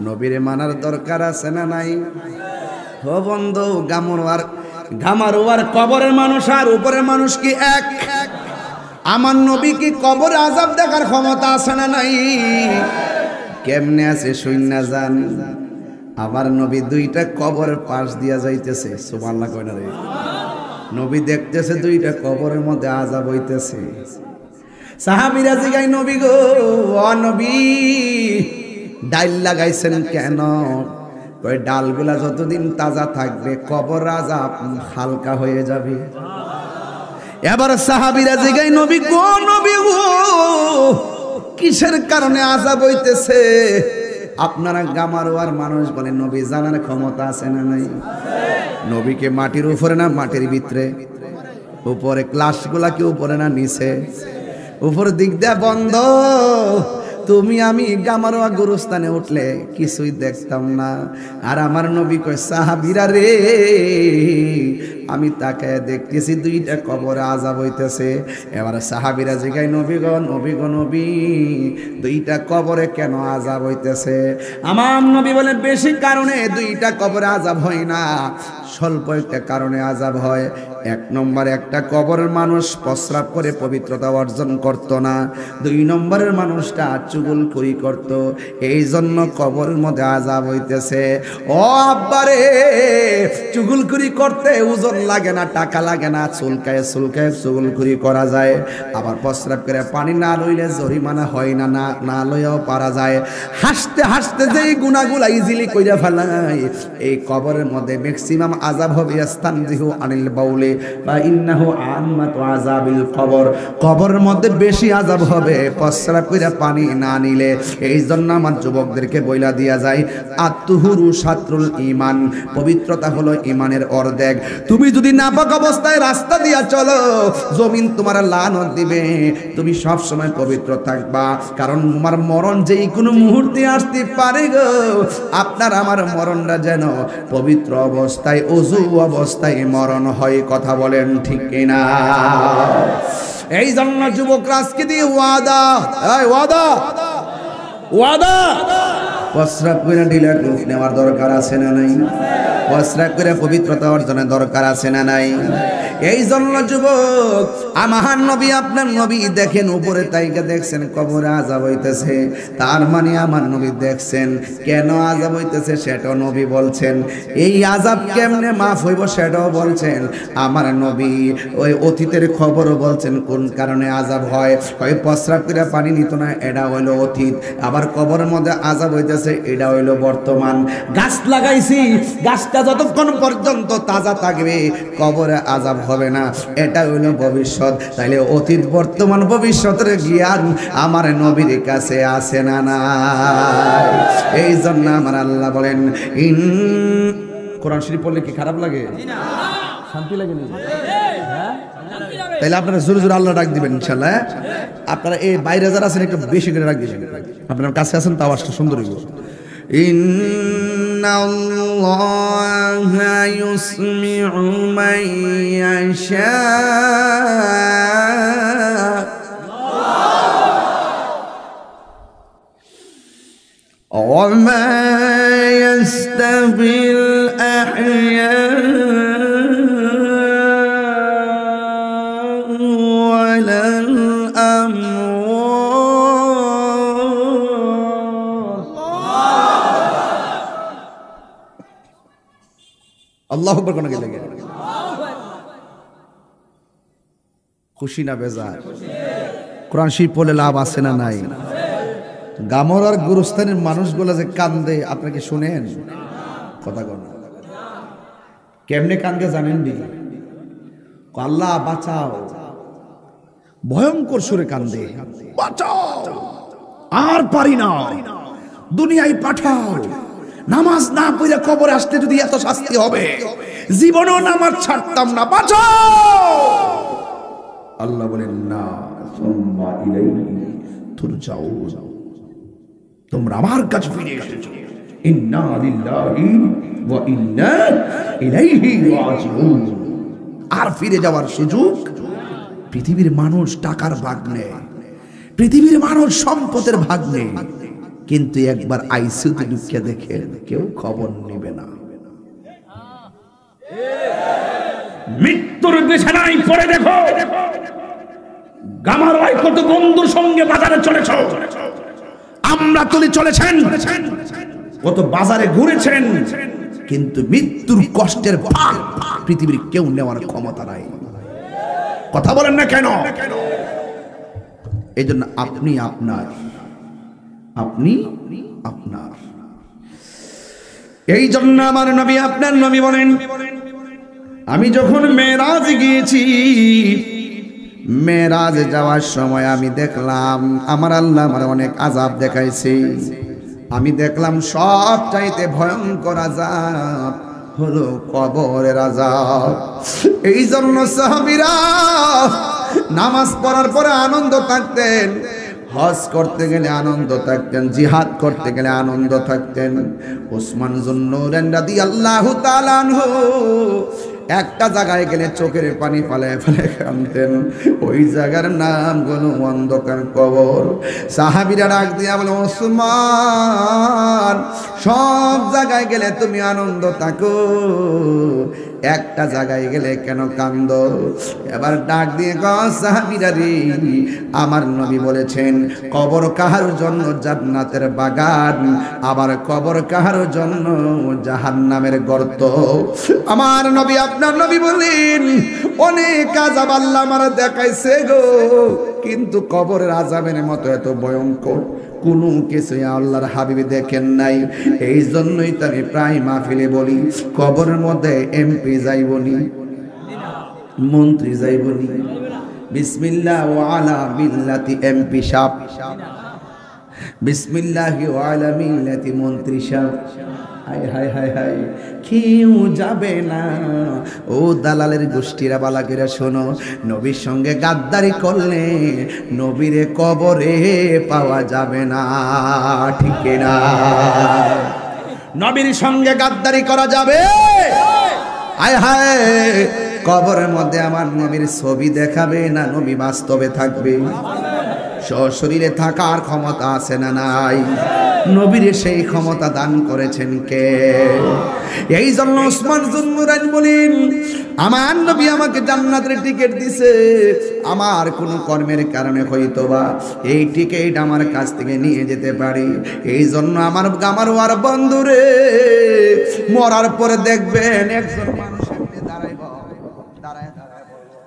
নবীরে মানার দরকার আছে না নাই? ও বন্ধু, গামারোয়ার কবরের মানুষ আর উপরের মানুষ কি এক? আমার নবী কি কবরে আযাব দেখার ক্ষমতা আছে না নাই? কেমনে আছে শুইনা যান। আমার নবী দুইটা কবরের পাশ দিয়া যাইতেছে, সুবহানাল্লাহ কয় না রে? নবী দেখতেছে দুইটা কবরের মধ্যে আযাব হইতেছে। সাহাবীরা জিগায়, নবী গো, ও নবী, ডাল লাগাইছেন কেন? কই ডালগুলা যতদিন তাজা থাকবে কবর আযাব হালকা হয়ে যাবে। এবার সাহাবীরা জিগায়, নবী গো, নবী গো, কিসের কারণে আযাব হইতেছে? আপনারা গামারোয়ার মানুষ বলেন, নবী জানার ক্ষমতা আছে না নাই? নবীকে মাটির উপরে না মাটির ভিতরে? উপরে। ক্লাসগুলা কি উপরে না নিচে? উপর দিক দিয়ে বন্ধ। তুমি আমি গামারোয়া গুরুস্থানে উঠলে কিছুই দেখতাম না। আর আমার নবী কয়, সাহাবীরা রে, আমি তাকায় দেখতেছি দুইটা কবরে আযাব হইতেছে। এবার সাহাবীরা জিগায়, নবী গো, নবী গো, নবী, দুইটা কবরে কেন আযাব হইতেছে? আমার নবী বলে, বেশি কারণে দুইটা কবরে আযাব হয় না, স্বল্প একটা কারণে আযাব হয়। এক নম্বরে, একটা কবরের মানুষ প্রস্রাব করে পবিত্রতা অর্জন করত না। দুই নম্বরের মানুষটা চুগলখড়ি করত, এই জন্য কবরের মধ্যে আযাব হইতেছে। ও আব্বারে, চুগলখড়ি করতে ওজন লাগে না, টাকা লাগে না, চুলকায় চুলকায় চুগলখড়ি করা যায়। আবার প্রস্রাব করে পানি না লইলে জরিমানা হয় না, না লইয়াও পারা যায়। হাসতে হাসতে যেই গুনাহগুলা ইজিলি কইরা ফেলায়, এই কবরের মধ্যে ম্যাক্সিমাম আযাব হবে। ইস্তানজিহু আনিল বাউলি বা ইন্নাহু আম্মাতু আযাবিল কবর। কবরের মধ্যে বেশি আযাব হবে প্রস্রাব কইরা পানি না নিলে। এই জন্য আমার যুবকদেরকে বইলা দিয়া যায়, আত-তুহুরু শাতরুল ঈমান, পবিত্রতা হলো ঈমানের অর্ধেক। তুমি যদি নাপাক অবস্থায় রাস্তা দিয়া চলো, জমিন তোমার লানত দিবে। তুমি সব সময় পবিত্র থাকবা, কারণ তোমার মরণ যেই কোনো মুহূর্তে আসতে পারে গো। আপনার আমার মরণটা যেন পবিত্র অবস্থায়, ওযু অবস্থায় মরণ হয়। কথা বলেন ঠিক কিনা? এই জন্য যুবকরা আজকে দিয়ে ওয়াদা, ওয়াদা, ওয়াদা, প্রস্রাব করে ঢিলা টুপ নেওয়ার দরকার আছে না নাই? প্রস্রাব করে পবিত্রতা অর্জনের দরকার আছে না নাই? এই জন্য যুবক, আমার নবী, আপনার নবী দেখেন উপরে তাইকে দেখছেন কবরে আযাব হইতেছে, তার মানে আমার নবী দেখছেন কেন আযাব হইতেছে সেটাও নবী বলছেন। এই আযাব কেমনে মাফ হইব সেটাও বলছেন আমার নবী। ওই অতীতের খবরও বলছেন, কোন কারণে আযাব হয়। ওই প্রস্রাব করে পানি নিত না, এটা হইলো অতীত। আবার কবরের মধ্যে আযাব হইতেছে, এটা হইলো বর্তমান। গাছ লাগাইছি, গাছটা যতক্ষণ পর্যন্ত তাজা থাকবে কবরে আযাব হবে না, এটা হইল ভবিষ্যৎ। তাইলে অতীত, বর্তমান, ভবিষ্যতের জ্ঞান আমার নবীর কাছে আছে না নাই? এই জন্য আমার আল্লাহ বলেন, কোরআন শরীফ পড়লে কি খারাপ লাগে? শান্তি লাগে না? তাইলে আপনারা জোরে জোরে আল্লাহ ডাক দিবেন ইনশাআল্লাহ। আপনারা এই বাইরে যারা আছেন একটু বেশি করে ডাক দিবেন। আপনার কাছে আছেন তো আওয়াজটা সুন্দর হইব। ইন্নাল্লাহা ইউসমিউ মান ইয়াশা ওয়া মা ইয়াস্তাবিল আহইয়া ওয়ালাল আল্লাহু আকবার। কোন গেলে খুশি না বেজার? কোরআন শরীফ পড়লে লাভ আছে না নাই? গামরার গুরুস্থানের মানুষগুলো যে কান্দে, আপনাকে শুনেন? কথা কন, কেমনে কান্দে জানেন নি? আল্লাহ বাঁচাও, ভয়ঙ্কর সুরে কান্দে, বাঁচাও, আর পারি না, দুনিয়ায় পাঠাও। নামাজ না পড়ে কবরে আসতে যদি এত শাস্তি হবে, জীবনেও নামাজ ছাড়তাম না, বাঁচাও। আল্লাহ বলেন, না, সুম্মা ইলাইহি তুরজাউন, তোমরা আমার কাছে ফিরে এসেছো। ইন্না লিল্লাহি ওয়া ইন্না ইলাইহি রাজিউন। আর ফিরে যাওয়ার সুযোগ? পৃথিবীর মানুষ টাকার ভাগ নেয়, পৃথিবীর মানুষ সম্পদের ভাগ নেয়, কিন্তু একবার আইসিইউতে ঢুকে দেখেন কেউ খবর নেবে না। মৃত্যুর বিছানায় পড়ে দেখো গামারায় কত বন্ধুর সঙ্গে বাজারে চলেছ, আমরা তুলি চলেছেন, কত বাজারে ঘুরেছেন, কিন্তু মৃত্যুর কষ্টের ভাগ পৃথিবীর কেউ নেওয়ার ক্ষমতা নাই। কথা বলেন না কেন? এই জন্য আপনি আপনার, আপনি আপনার। এই জন্য আমার নবী আপনার নবী বলেন, আমি যখন মেরাজ গিয়েছি, মেরাজে যাওয়ার সময় আমি দেখলাম আমার আল্লাহ আমার অনেক আযাব দেখাইছে। আমি দেখলাম সব চাইতে ভয়ঙ্কর আযাব হলো কবরের আযাব। এই জন্য সাহাবীরা নামাজ পড়ার পরে আনন্দ থাকতেন, হজ করতে গেলে আনন্দ থাকতেন, জিহাদ করতে গেলে আনন্দ থাকতেন। ওসমান যুন্নুরাইন রাদিয়াল্লাহু তাআলা আনহু একটা জায়গায় গেলে চোখের পানি ফালায় ফালায় কাঁদতেন। ওই জায়গার নাম হলো অন্ধকার কবর। সাহাবীরা ডাক দিয়া বলে, ওসমান সব জায়গায় গেলে তুমি আনন্দ থাকো, একটা জায়গায় গেলে কেন কান্দো? এবার ডাক দিয়ে কও, সাহাবীরা রে, আমার নবী বলেছেন কবর কাহার জন্য জান্নাতের বাগান, আবার কবর কাহার জন্য জাহান্নামের গর্ত। আমার নবী আপনার নবী বলেন, অনেক আযাব আল্লাহ আমার দেখাইছে গো, কিন্তু কবরের আযাবের মতো এত ভয়ঙ্কর কোনো কিছু আল্লাহর হাবিবি দেখেন নাই। এই জন্যই তো আমি প্রায় মাহফিলে বলি, কবরের মধ্যে এমপি যাইবনি, মন্ত্রী যাইবনি, বিসমিল্লাহ ওয়া আলা মিল্লাতি এমপি সাহেব, বিসমিল্লাহ ওয়া আলা মিল্লাতি মন্ত্রী সাহেব। হায় হায় হায় হায়, কেউ যাবে না। ও দালালের গোষ্ঠীরা বালাকেরা শোনো, নবীর সঙ্গে গাদ্দারি করলে নবীরে কবরে পাওয়া যাবে না, ঠিক না? নবীর সঙ্গে গাদ্দারি করা যাবে? হায় হায়, কবরের মধ্যে আমার নবীর ছবি দেখাবে না নবী বাস্তবে থাকবে? সশরীরে থাকার ক্ষমতা আছে না নাই? নবীর সেই ক্ষমতা দান করেছেন কে? এই জন্য ওসমান যুন্নুরাইন বলেন, আমার নবী আমাকে জান্নাতের টিকিট দিছে, আমার কোনো কর্মের কারণে হয়তোবা এই টিকিট আমার কাছ থেকে নিয়ে যেতে পারি। এই জন্য আমার গামারওয়ার বন্ধুরে, মরার পরে দেখবেন একজন মানুষ এমনি দাঁড়াইব, দাঁড়ায় দাঁড়ায় বলবো,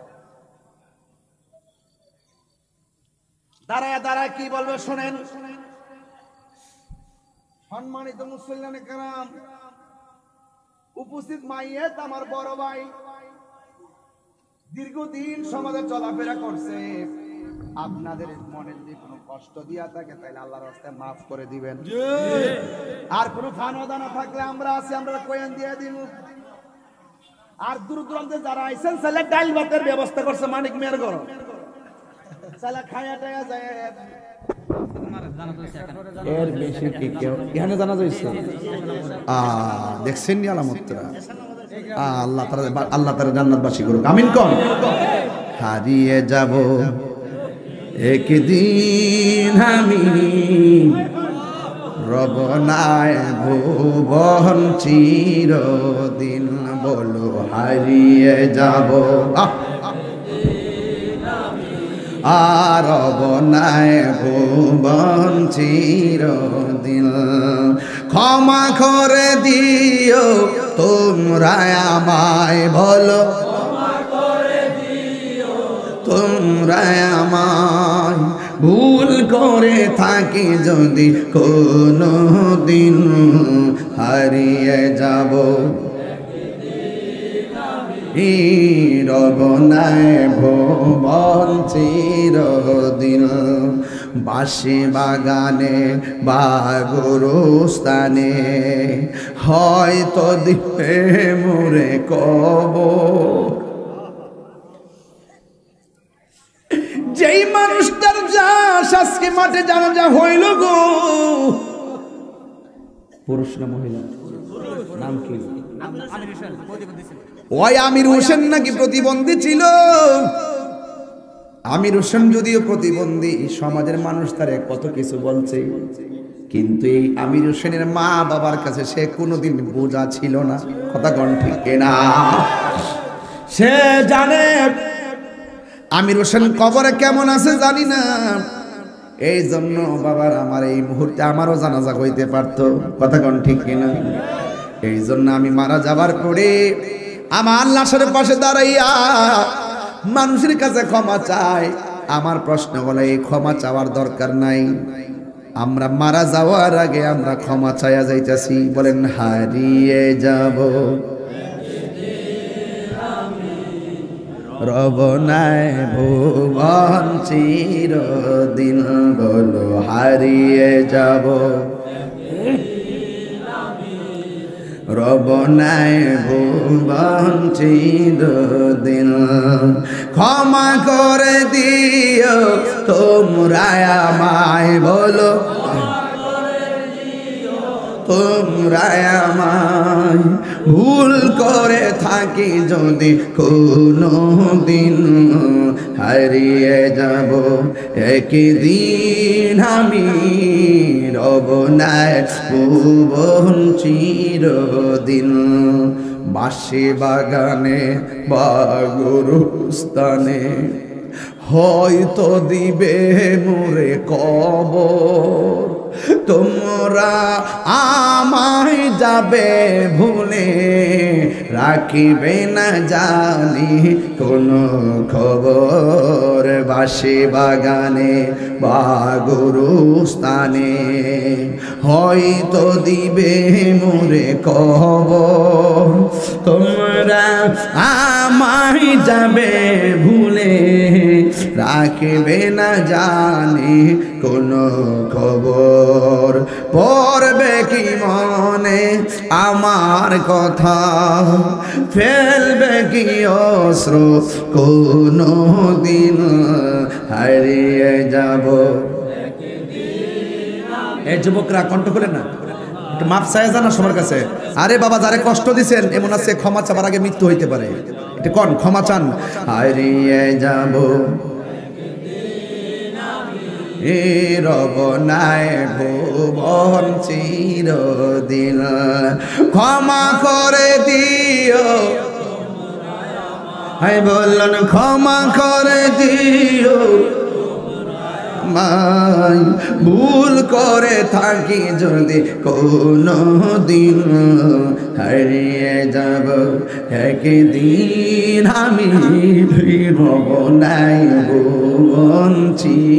দাঁড়ায় দাঁড়ায় কি বলবে শোনেন। সম্মানিত মুসল্লিয়ানে কেরাম, উপস্থিত মাইয়েত আমার বড় ভাই, দীর্ঘদিন সমাজে চলাফেরা করছে। আপনাদের মনে যদি কোনো কষ্ট দিয়া থাকে তাহলে আল্লাহর রাস্তায় মাফ করে দিবেন। আর কোনো ফানোদানা থাকলে আমরা আছি, আমরা কোয়েন দিয়ে দিব। আর দূর দূরান্তে যারা আইছেন তাহলে ডাল ভাতের ব্যবস্থা করছে মানিক মেয়ের ঘর, তাহলে খায়া টায়া যায়। এর বেশি কি কেউ এখানে জানা যাইছে? দেখছেন নি আলামতরা? আল্লাহ তাআলা জান্নাতবাসী করুক, আমিন কোন। হারিয়ে যাব একদিন আমি, রব নাই ভুবন চিরদিন, বলো হারিয়ে যাব আর বনায় ভুবন চিরদিন। ক্ষমা করে দিও তোমরা আমায়, বলো তোমরা আমায়, ভুল করে থাকি যদি কোনো দিন, হারিয়ে যাব রব নাই ভুবন চিরদিন। বাঁশি বাগানে বা গুরুস্থানে হয়তো দিবে মোরে কবর। যেই মানুষটার যাস আজকে মাঠে জানাজা হইল গো, পুরুষ না মহিলা? নাম কি? ওই আমির হোসেন নাকি প্রতিবন্ধী ছিল? আমির হোসেন যদিও প্রতিবন্ধী, সমাজের মানুষ তারে কত কিছু বলছে। কিন্তু এই আমির হোসেনের মা বাবার কাছে সে কোনোদিন বোঝা ছিল না। কথা কোন ঠিক না? সে জানে আমির হোসেন কবরে কেমন আছে জানি না, এই জন্য বাবার আমার এই মুহূর্তে আমারও জানাজা হইতে পারতো। কথা কোন ঠিক কিনা? এই জন্য আমি মারা যাবার পরে আমার লাশের পাশে দাঁড়াইয়া মানুষের কাছে ক্ষমা চাই। আমার প্রশ্ন হলো, এই ক্ষমা চাওয়ার দরকার নাই, আমরা মারা যাওয়ার আগে আমরা ক্ষমা চাইয়া যাইতেছি। বলেন হারিয়ে যাব রব নাই ভুবন চিরদিন, বলো হারিয়ে যাব রব নাই ভুবন চিরদিন। ক্ষমা করে দিও তোমরা আমায়, বলো তোমরা আমায়, ভুল করে থাকি যদি কোনো দিন, হারিয়ে যাব একদিন আমি রব নাই ভুবন চিরদিন। বাঁশি বাগানে বা গুরুস্থানে হয়তো দিবে মোরে কবর, তোমরা আমায় যাবে ভুলে, রাখিবে না জানি কোনো খবর। বাঁশি বাগানে বা গুরুস্থানে হয়তো দিবে মোরে কবর, তোমরা আমায় যাবে ভুলে, রাখবে না জানি কোনো খবর। পড়বে কি মনে আমার কথা, ফেলবে কি অশ্রু কোনো দিন, হারিয়ে যাব। এই যুবকরা কণ্ঠ খুলেন না, একটু মাপ চাই জানা সবার কাছে। আরে বাবা, যারে কষ্ট দিছেন এমন আছে ক্ষমা চাবার আগে মৃত্যু হইতে পারে, এটা কোন ক্ষমা চান। হারিয়ে যাব এ রব নাই ভুবন চিরদিন, ক্ষমা করে দিও। হাই বললেন ক্ষমা করে দিও, ভুল করে থাকি যদি কোনো দিন, হারিয়ে যাব একদিন আমি রব নাই ভুবন চিরদিন।